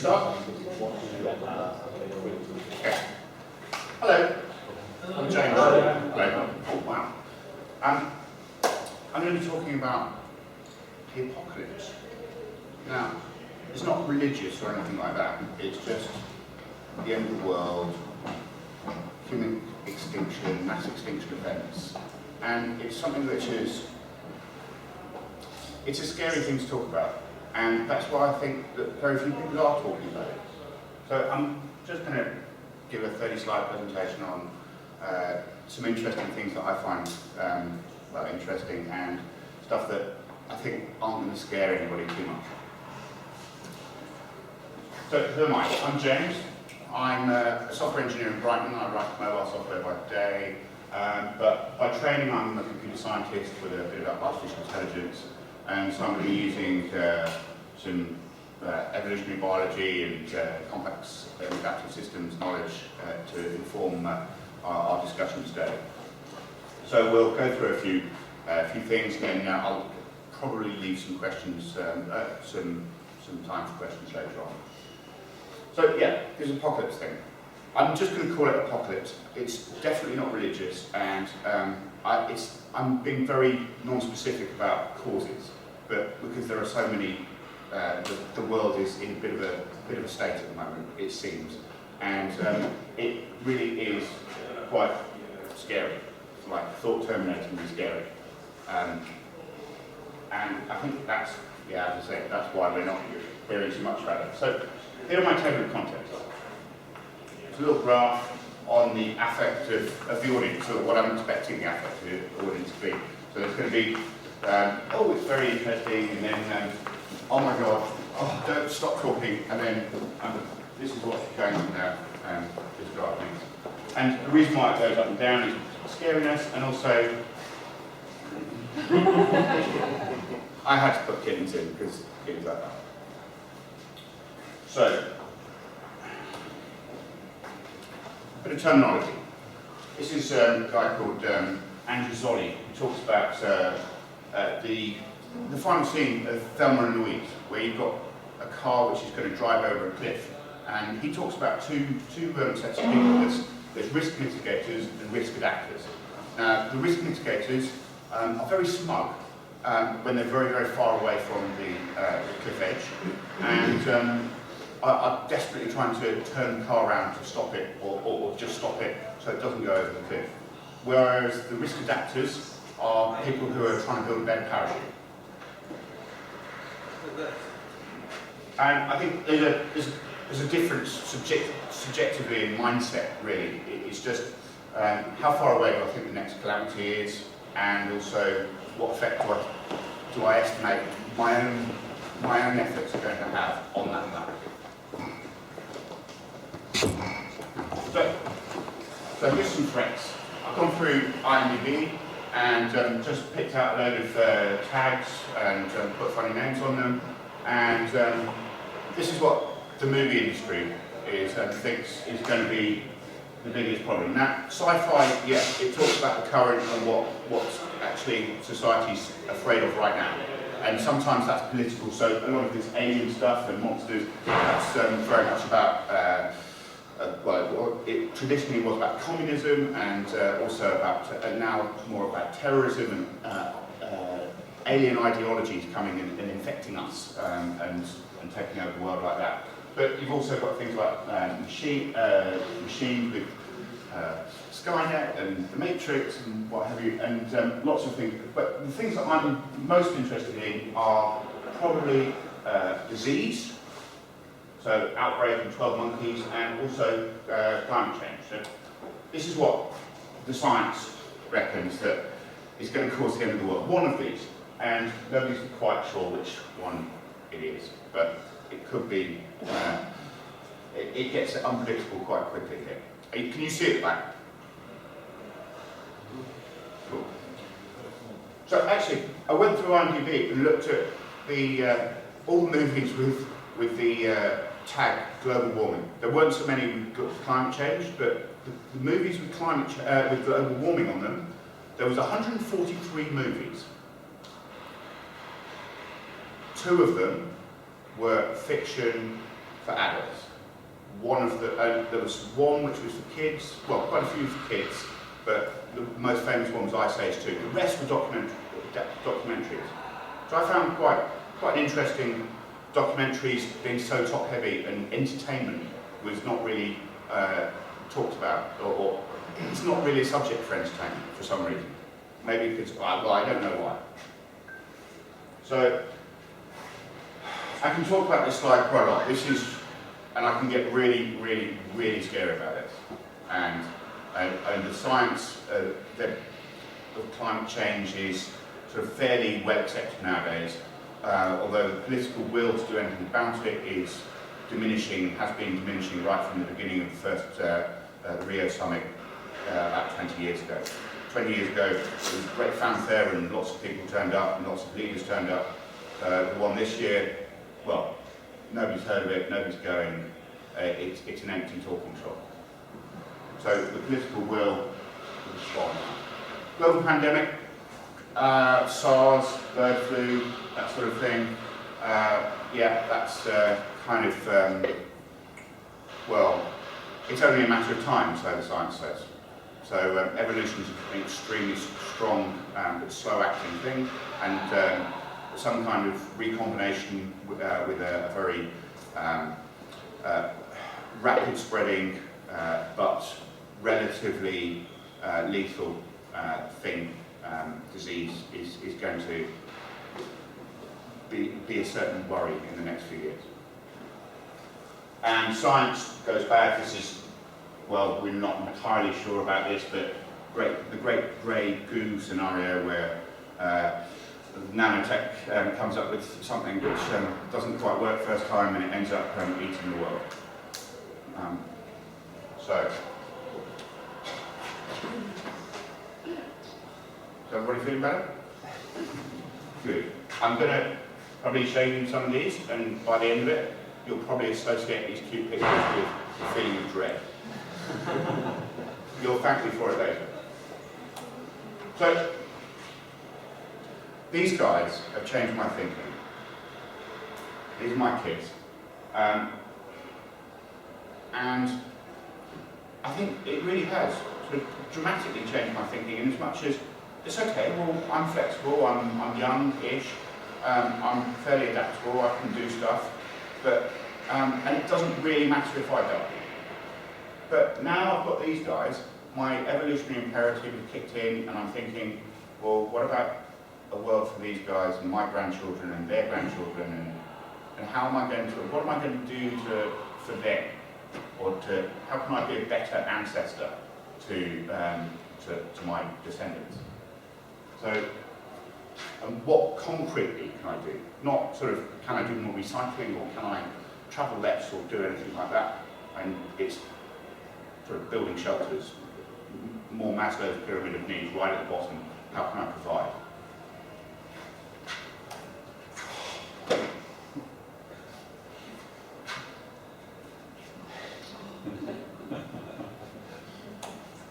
start? Okay. Hello, I'm James. Hello. Oh, wow. I'm going to be talking about the apocalypse. Now, it's not religious or anything like that. It's just the end of the world, human extinction, mass extinction events. And it's something which is, it's a scary thing to talk about. And that's why I think that very few people are talking about it. So I'm just going to give a 30-slide presentation on some interesting things that I find well, interesting, and stuff that I think aren't going to scare anybody too much. So who am I? I'm James. I'm a software engineer in Brighton. I write mobile software by day, but by training I'm a computer scientist with a bit of artificial intelligence, and so I'm going to be using some evolutionary biology and complex adaptive systems knowledge to inform our discussion today. So we'll go through a few things, and then I'll probably leave some questions, some time for questions later on. So yeah, this apocalypse thing. I'm just going to call it apocalypse. It's definitely not religious, and I'm being very non-specific about causes, but because there are so many, the world is in a bit of a state at the moment, it seems, and it really is quite scary, like thought-terminatingly scary, and I think that's, yeah, as I say, that's why we're not hearing too much about it. So here are my table of contents. It's a little graph on the affect of the audience, so what I'm expecting the affect of the audience to be. So there's going to be, oh, it's very interesting, and then, oh my god, oh, don't stop talking, and then this is what's going on now, this graph means. And the reason why it goes up and down is scariness, and also I had to put kittens in because it was like that. So, a bit of terminology. This is a guy called Andrew Zolli, who talks about the final scene of Thelma and Louise, where you've got a car which is going to drive over a cliff. And he talks about two sets of people. There's risk mitigators and risk adapters. Now, the risk mitigators are very smug when they're very, very far away from the cliff edge, and are desperately trying to turn the car around to stop it, or just stop it so it doesn't go over the cliff. Whereas the risk adapters are people who are trying to build a better parachute. And I think there's a difference subjectively in mindset, really. It's just how far away do I think the next calamity is, and also what effect do I estimate my own efforts are going to have on that map. So here's some threats. I've gone through IMDb and just picked out a load of tags and put funny names on them, and this is what the movie industry thinks is going to be the biggest problem. Now, sci-fi, yeah, it talks about the current and what's actually society's afraid of right now. And sometimes that's political, so a lot of this alien stuff and monsters, that's very much about, well, it traditionally was about communism, and also about, now more about terrorism and alien ideologies coming in and infecting us and taking over the world like that. But you've also got things like machines with Skynet and the Matrix and what have you, and lots of things. But the things that I'm most interested in are probably disease, so outbreak in 12 monkeys, and also climate change. So this is what the science reckons that is going to cause the end of the world. One of these, and nobody's quite sure which one it is, but it could be. It gets unpredictable quite quickly here. Can you see it back? Cool. So actually, I went through IMDb and looked at the all the movies with the tag global warming. There weren't so many with climate change, but the movies with with global warming on them, there was 143 movies. 2 of them were fiction, for adults. There was one which was for kids, well, quite a few for kids, but the most famous one was Ice Age 2. The rest were documentaries. So I found quite interesting documentaries being so top-heavy, and entertainment was not really talked about, or it's not really a subject for entertainment for some reason. Maybe because, well, I don't know why. So I can talk about this slide quite a lot. And I can get really, really, really scary about it. And the science of climate change is sort of fairly well accepted nowadays, although the political will to do anything about it is diminishing, has been diminishing right from the beginning of the first the Rio summit about 20 years ago. 20 years ago, there was great fanfare and lots of people turned up and lots of leaders turned up. The one this year, well, nobody's heard of it, nobody's going. It's an empty talking shop. So the political will is gone. Global pandemic, SARS, bird flu, that sort of thing. Yeah, that's kind of, well, it's only a matter of time, so the science says. So evolution is an extremely strong but slow-acting thing, and some kind of recombination with a very rapid-spreading but relatively lethal disease is going to be a certain worry in the next few years. And science goes back. This is, well, we're not entirely sure about this, but the great grey goo scenario where nanotech comes up with something which doesn't quite work first time and it ends up eating the world. So everybody feeling better? Good. I'm going to probably show you some of these, and by the end of it, you'll probably associate these cute pictures with the feeling of dread. You'll thank me for it later. So, these guys have changed my thinking. These are my kids. And I think it really has sort of dramatically changed my thinking, in as much as it's okay, well, I'm flexible, I'm young-ish, I'm fairly adaptable, I can do stuff, but, and it doesn't really matter if I die. But now I've got these guys, my evolutionary imperative has kicked in, and I'm thinking, well, what about a world for these guys and my grandchildren and their grandchildren, and how am I going to, what am I going to do for them? Or how can I be a better ancestor to my descendants? So, and what concretely can I do? Not sort of, can I do more recycling, or can I travel less, or do anything like that? And it's sort of building shelters, more Maslow's pyramid of needs right at the bottom. How can I provide?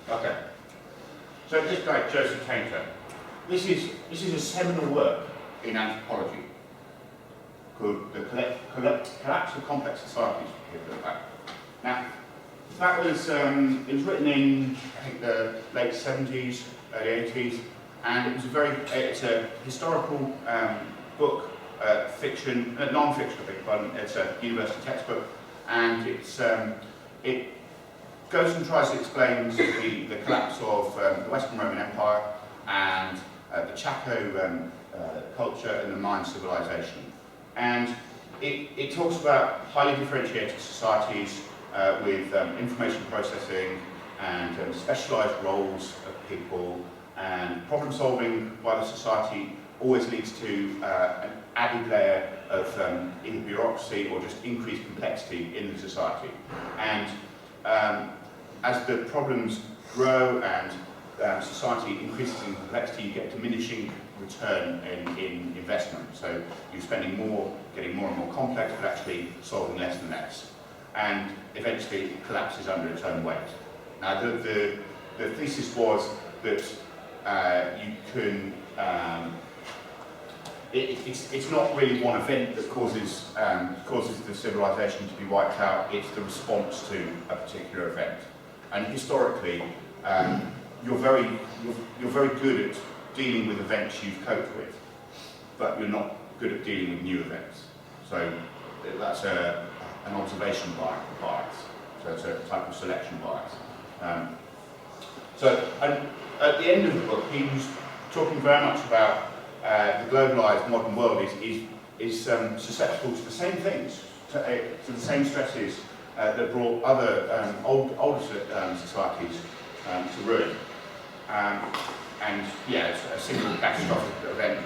Okay. So this guy, Joseph Tainter, this is a seminal work in anthropology called The Collapse of Complex Societies. Now, that was it was written in, I think, the late 70s, early 80s, and it was it's a historical book, fiction, non-fiction, I beg your pardon. It's a university textbook, and it goes and tries to explain the collapse of the Western Roman Empire and the Chaco culture and the Mayan civilization. And it talks about highly differentiated societies with information processing and specialized roles of people, and problem solving by the society always leads to an added layer of either bureaucracy or just increased complexity in the society. And as the problems grow and society increases in complexity, you get diminishing return in investment. So you're spending more, getting more and more complex, but actually solving less and less. And eventually it collapses under its own weight. Now the thesis was that you can it's not really one event that causes the civilization to be wiped out. It's the response to a particular event. And historically, you're very good at dealing with events you've coped with, but you're not good at dealing with new events. So that's an observation bias. So it's a type of selection bias. And at the end of the book, he was talking very much about the globalised modern world is susceptible to the same things, to the same stresses that brought other older societies to ruin. And yeah, it's a single catastrophic event.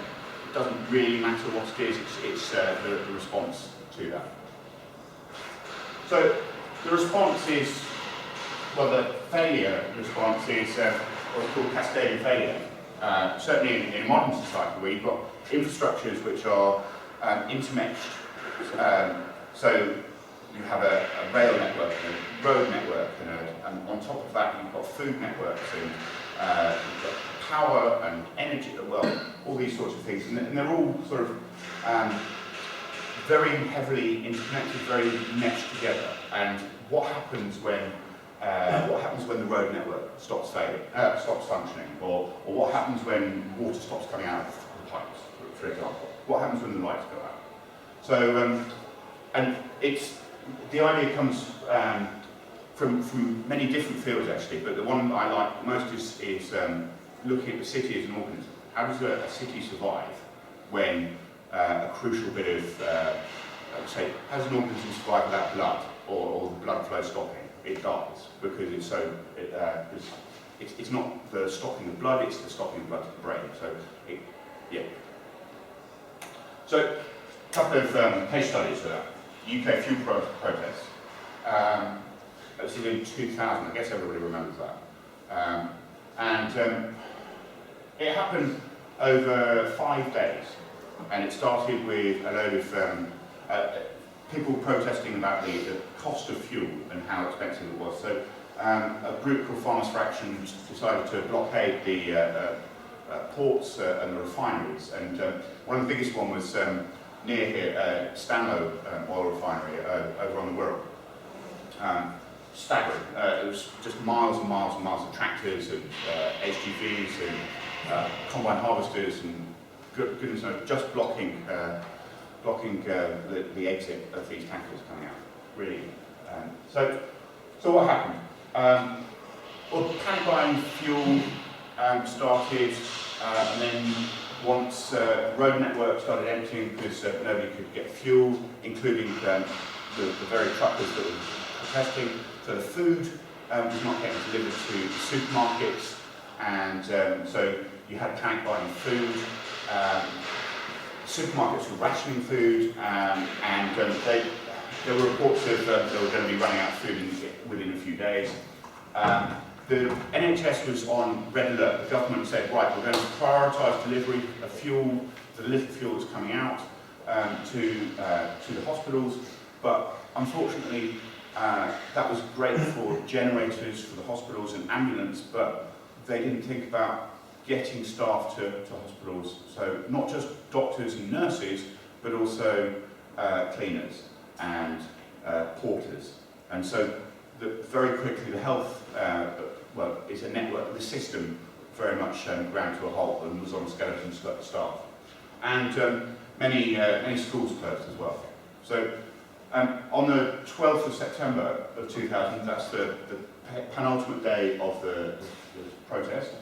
It doesn't really matter what it is, it's the response to that. So the response is, well, the failure response is what's called cascading failure. Certainly in modern society, where you've got infrastructures which are intermeshed. So you have a rail network, and a road network, and on top of that you've got food networks, and you've got power and energy, well, all these sorts of things, and they're all sort of very heavily interconnected, very meshed together. And what happens when the road network stops functioning, or what happens when water stops coming out of the pipes, for example? What happens when the lights go out? So, and the idea comes from many different fields actually, but the one I like most is looking at the city as an organism. How does a city survive when a crucial bit of, say, how does an organism survive without blood, or the blood flow stopping? It dies, because it's not the stopping of blood, it's the stopping of blood to the brain. So, yeah. So, a couple of case studies for that. UK fuel protests. This is in 2000, I guess everybody remembers that. It happened over 5 days, and it started with a load of people protesting about the cost of fuel and how expensive it was. So a group called Farmers for Action decided to blockade the ports and the refineries. And one of the biggest one was near here, Stanlow oil refinery over on the Wirral. Staggering. It was just miles and miles and miles of tractors and HGVs and combine harvesters and goodness knows, just blocking the exit of these tankers coming out. Really. So what happened? Well, panic buying fuel started, and then once road network started emptying because nobody could get fuel, including the very truckers that were protesting. So the food was not getting delivered to supermarkets, and so you had panic buying food. Supermarkets were rationing food, and there were reports of they were going to be running out of food within a few days. The NHS was on red alert. The government said, right, we're going to prioritise delivery of fuel, the little fuel that's coming out to the hospitals, but unfortunately that was great for generators for the hospitals and ambulance, but they didn't think about getting staff to hospitals, so not just doctors and nurses, but also cleaners and porters. And so very quickly the health, is a network, the system very much ground to a halt and was on skeleton staff. And many schools closed as well. So on the 12th of September of 2000, that's the penultimate day of the protest,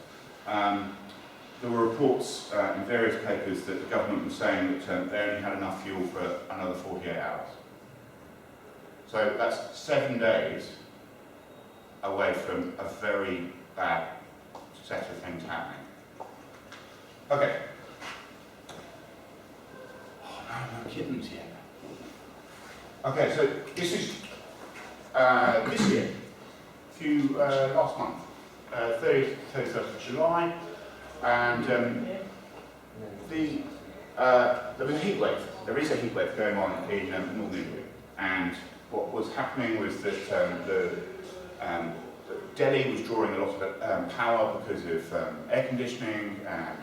there were reports in various papers that the government was saying that they only had enough fuel for another 48 hours. So that's 7 days away from a very bad set of things happening. Okay. Oh no, no kittens yet. Okay, so this is this year, last month, 31st of July, and there was a heat wave. There is a heat wave going on in Northern India, and what was happening was that Delhi was drawing a lot of power because of air conditioning and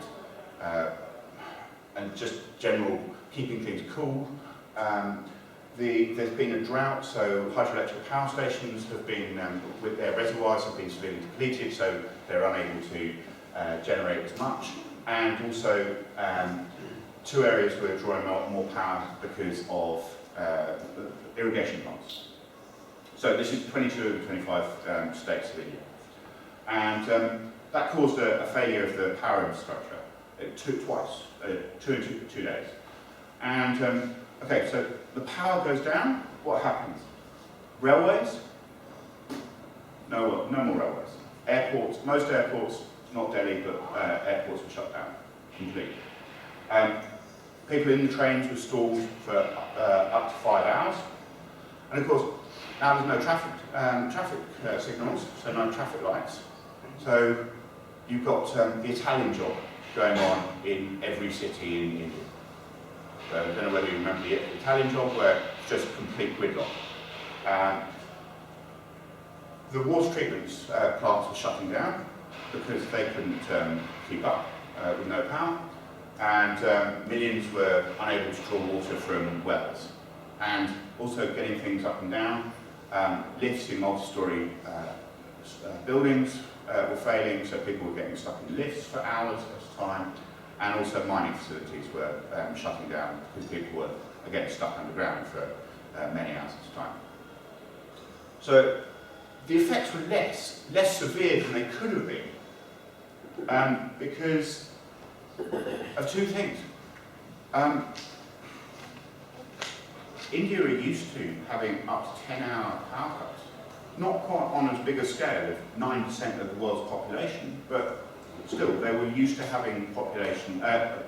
and just general keeping things cool. There's been a drought, so hydroelectric power stations have been, with their reservoirs have been severely depleted, so they're unable to generate as much. And also, 2 areas were drawing more power because of irrigation plants. So this is 22 of the 25 states of India. And that caused a failure of the power infrastructure. It took twice, 2 days. And okay, so the power goes down, what happens? Railways? No more railways. Airports, most airports, not Delhi, but airports were shut down completely. People in the trains were stalled for up to 5 hours. And of course, now there's no traffic signals, so no traffic lights. So you've got the Italian job going on in every city in India. So I don't know whether you remember the Italian job where it's just complete gridlock. The water treatment plants were shutting down because they couldn't keep up with no power, and millions were unable to draw water from wells. And also getting things up and down, lifts in multi-storey buildings were failing, so people were getting stuck in lifts for hours at a time, and also mining facilities were shutting down because people were again stuck underground for many hours at a time. So the effects were less severe than they could have been because of 2 things. India are used to having up to 10-hour power cuts. Not quite on as big a scale of 9% of the world's population, but still, they were used to having population power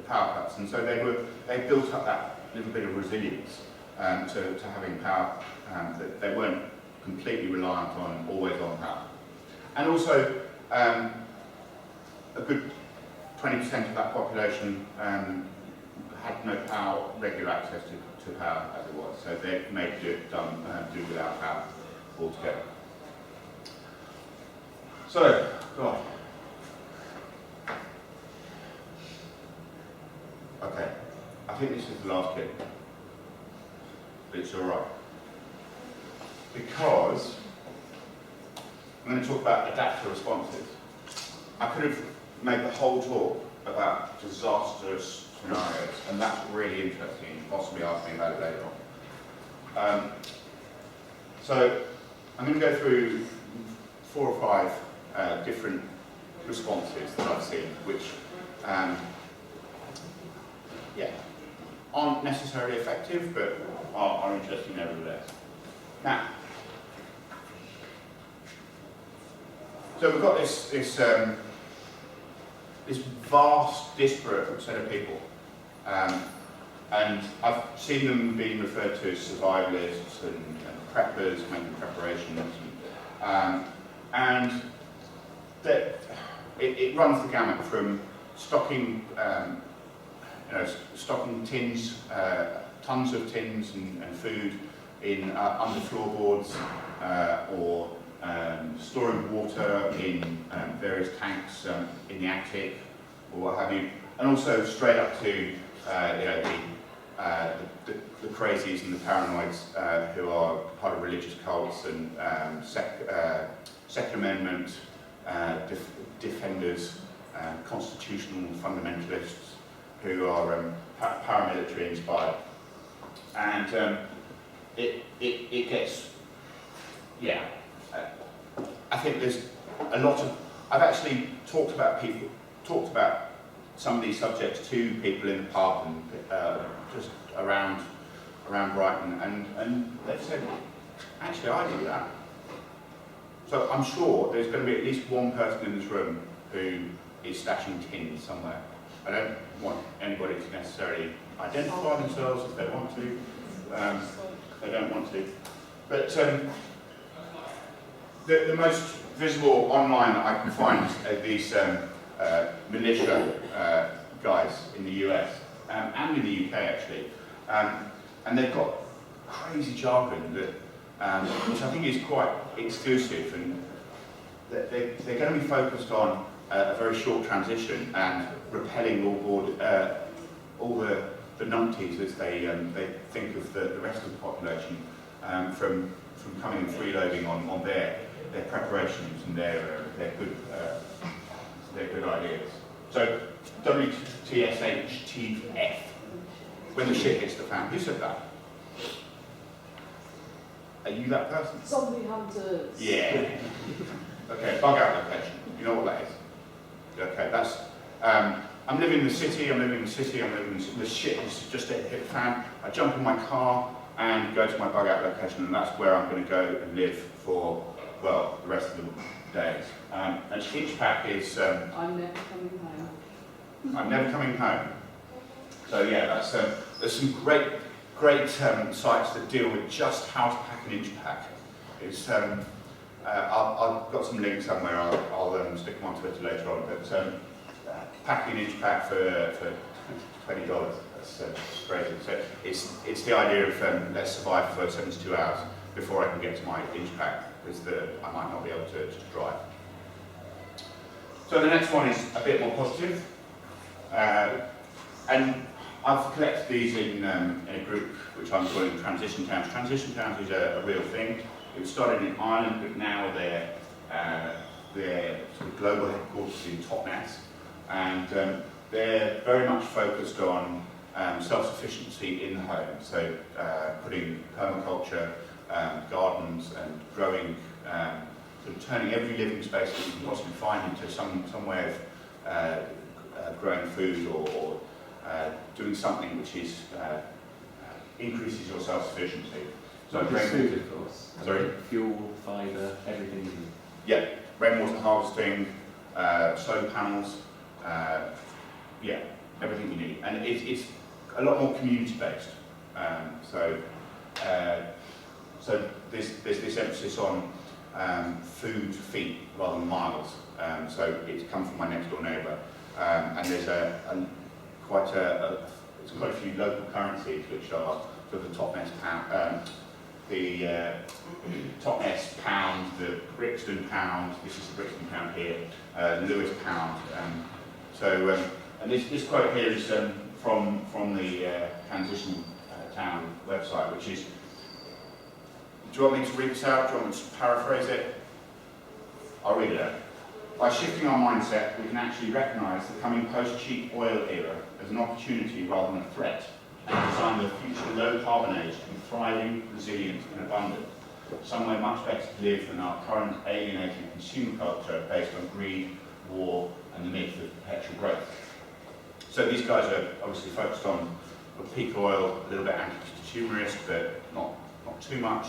cuts, and so they built up that little bit of resilience to having power. That they weren't completely reliant on always on power, and also a good 20% of that population had no power, regular access to power as it was, so they made do without power altogether. So, God. Okay, I think this is the last bit, but it's all right. Because I'm going to talk about adaptive responses. I could have made the whole talk about disastrous scenarios, and that's really interesting. You can possibly ask me about it later on. So I'm going to go through 4 or 5 different responses that I've seen, which aren't necessarily effective, but are interesting nevertheless. Now, so we've got this vast, disparate set of people, and I've seen them being referred to as survivalists and preppers, making preparations, and that it runs the gamut from stocking, stocking tins, tons of tins and food in under floorboards, or storing water in various tanks in the attic, or what have you, and also straight up to the crazies and the paranoids who are part of religious cults and Second Amendment defenders, constitutional fundamentalists who are paramilitary inspired, and it gets, I think there's a lot of, I've actually talked about some of these subjects to people in the pub and just around Brighton, and they've said, actually I do that. So I'm sure there's going to be at least one person in this room who is stashing tins somewhere. I don't want anybody to necessarily identify themselves if they want to. They don't want to. But the most visible online that I can find are these militia guys in the US and in the UK actually, and they've got crazy jargon that, which I think is quite exclusive, and they're going to be focused on a very short transition and repelling all the numpties as they think of the rest of the population from coming and freeloading on their preparations and their good ideas. So WTSHTF, when the shit hits the fan. Who said that? Are you that person? Zombie hunters. Yeah. Okay, bug out location. You know what that is? Okay, that's. I'm living in the city. The shit has just hit the fan. I jump in my car and go to my bug out location, and that's where I'm going to go and live for, well, the rest of the days. And each pack is. I'm never coming home. I'm never coming home. So yeah, that's there's some great sites that deal with just how to pack an inch pack. It's I've got some links somewhere. I'll stick them on Twitter later on. But packing an inch pack for $20, that's crazy. So it's the idea of let's survive for 72 hours before I can get to my inch pack, because I might not be able to drive. So the next one is a bit more positive, and I've collected these in a group which I'm calling Transition Towns. Transition Towns is a real thing. It was started in Ireland, but now they're sort of global headquarters in Totnes, and they're very much focused on self-sufficiency in the home. So putting permaculture, gardens, and growing, sort of turning every living space that you can possibly find into some way of growing food or doing something which is increases your self-sufficiency. So food, of course. Sorry? Fuel, fibre, everything. Yeah, rainwater harvesting, solar panels, yeah, everything you need. And it's a lot more community-based. So there's this emphasis on food feet rather than miles. So it's come from my next door neighbour, and there's quite a few local currencies which are sort of the Totnes pound, the Totnes pound, the Brixton pound. This is the Brixton pound here, Lewis pound. And this quote here is from the Transition Town website, which is. Do you want me to read this out? Do you want me to paraphrase it? I'll read it out. By shifting our mindset, we can actually recognise the coming post-cheap oil era as an opportunity rather than a threat, and design the future low-carbon age to be thriving, resilient and abundant, somewhere much better to live than our current alienating consumer culture based on greed, war and the myth of perpetual growth. So these guys are obviously focused on peak oil, a little bit anti-consumerist, but not too much.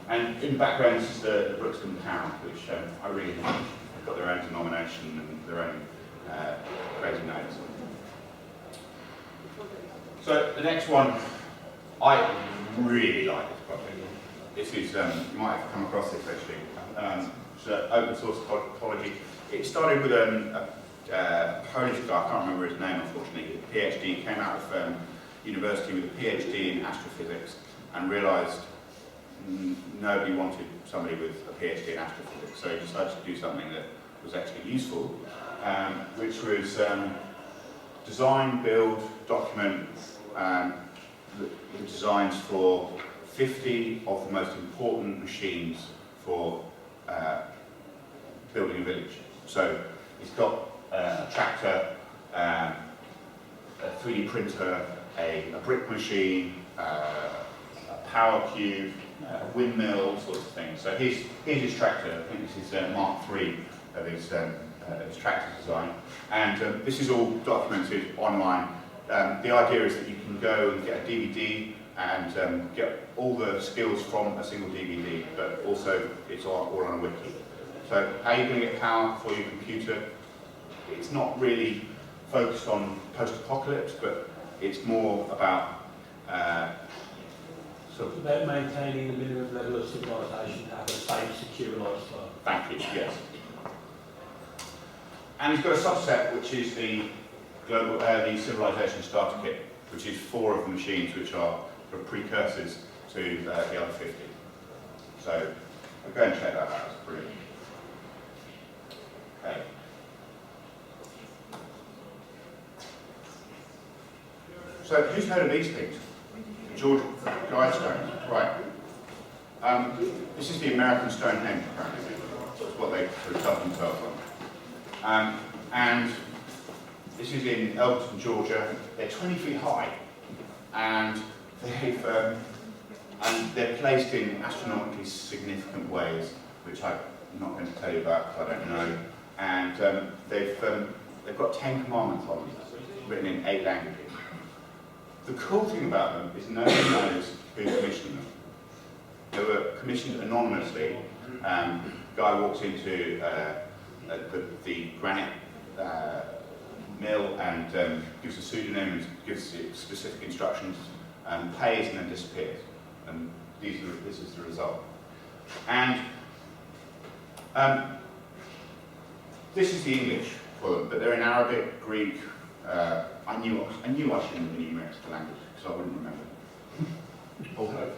And in the background, this is the Brixton pound, which I really like. They've got their own denomination and their own crazy names. So the next one, I really like this project. This is, you might have come across this actually. It's open source ecology. It started with a Polish guy, I can't remember his name unfortunately, a PhD, came out of university with a PhD in astrophysics and realised nobody wanted somebody with a PhD in astrophysics, so he decided to do something that was actually useful, which was design, build, document the designs for 50 of the most important machines for building a village. So it's got a tractor, a 3D printer, a brick machine, a power cube, windmill, sorts of things. So here's his tractor. I think this is Mark III of his tractor design. And this is all documented online. The idea is that you can go and get a DVD and get all the skills from a single DVD, but also it's all on a wiki. So how are you going to get power for your computer? It's not really focused on post-apocalypse, but it's more about about maintaining the minimum level of civilisation to have a safe, secure lifestyle. Thank you, yes. And he's got a subset which is the global, the Civilisation starter kit, which is 4 of the machines which are sort of precursors to the other 50. So go and check that out, it's brilliant. Okay. So who's heard of these things? George Guidestones, right. This is the American Stonehenge, apparently. That's what they sort of dubbed themselves on. And this is in Elton, Georgia. They're 20 feet high, and they're placed in astronomically significant ways, which I'm not going to tell you about because I don't know. And they've got 10 commandments on them, written in 8 languages. The cool thing about them is no one knows who commissioned them. They were commissioned anonymously. Guy walks into the granite mill and gives a pseudonym and gives specific instructions, pays and then disappears. And this is the result. And this is the English for them, but they're in Arabic, Greek. I knew I shouldn't have been numerics to language because I wouldn't remember. Also,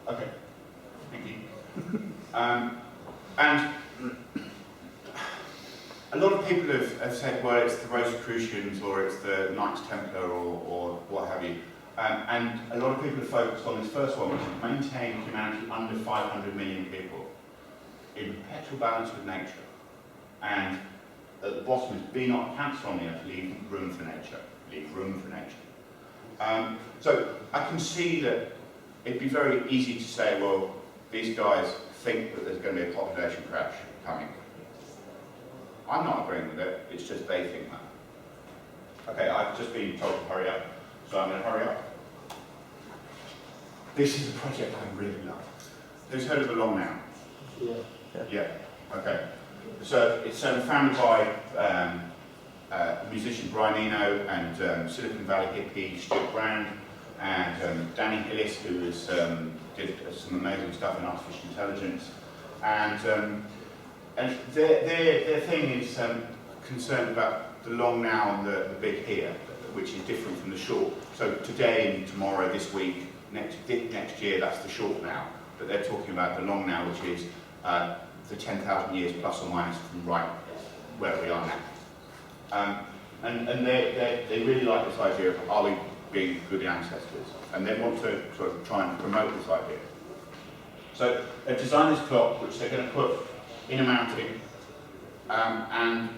okay, thank you. And a lot of people have said, well, it's the Rosicrucians or it's the Knights Templar or what have you. And a lot of people have focused on this first one, which is maintain humanity under 500 million people in perpetual balance with nature. And at the bottom is be not cancer on the earth, leave room for nature. Leave room for nature. So I can see that it'd be very easy to say, well, these guys think that there's going to be a population crash coming. I'm not agreeing with it, it's just they think that. Okay, I've just been told to hurry up, so I'm going to hurry up. This is a project I really love. Who's heard of the Long Now? Yeah, okay. So it's founded by musician Brian Eno and Silicon Valley hippie Stuart Brand and Danny Hillis, who did some amazing stuff in artificial intelligence. And their thing is concerned about the long now and the big here, which is different from the short. So today and tomorrow, this week, next year, that's the short now. But they're talking about the long now, which is the 10,000 years plus or minus from right where we are now. And they really like this idea of are we being good ancestors? And they want to sort of try and promote this idea. So they've designed this clock, which they're going to put in a mountain, and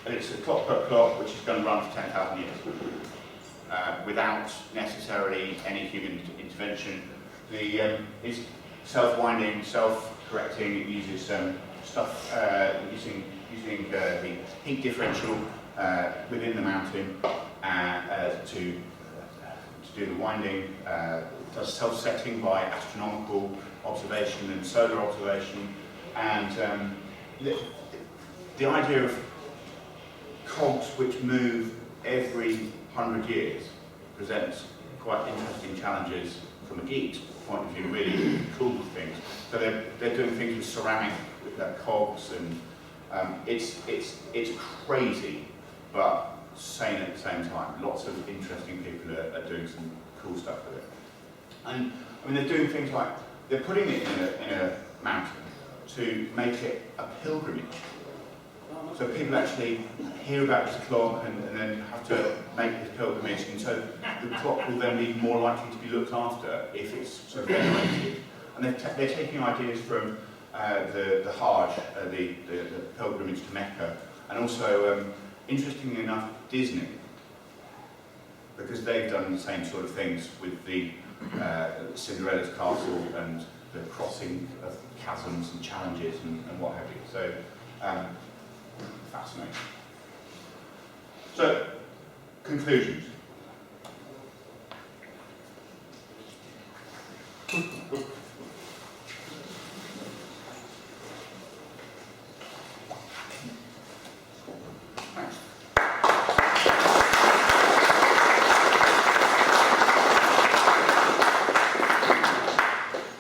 it's a clock per clock, which is going to run for 10,000 years, without necessarily any human intervention. It's self-winding, self-correcting. It uses stuff using the heat differential within the mountain to do the winding. Does self-setting by astronomical observation and solar observation, and the idea of cogs which move every 100 years presents quite interesting challenges from a geek's point of view, really cool things. So they're doing things with ceramic, with cogs, and it's crazy, but sane at the same time. Lots of interesting people are doing some cool stuff with it. And I mean, they're doing things like, they're putting it in a mountain to make it a pilgrimage. So people actually hear about this clock and then have to make this pilgrimage, and so the clock will then be more likely to be looked after if it's sort of venerated. And they're taking ideas from the Hajj, the pilgrimage to Mecca, and also, interestingly enough, Disney, because they've done the same sort of things with the Cinderella's castle and the crossing of chasms and challenges and what have you. So, fascinating. So, conclusions.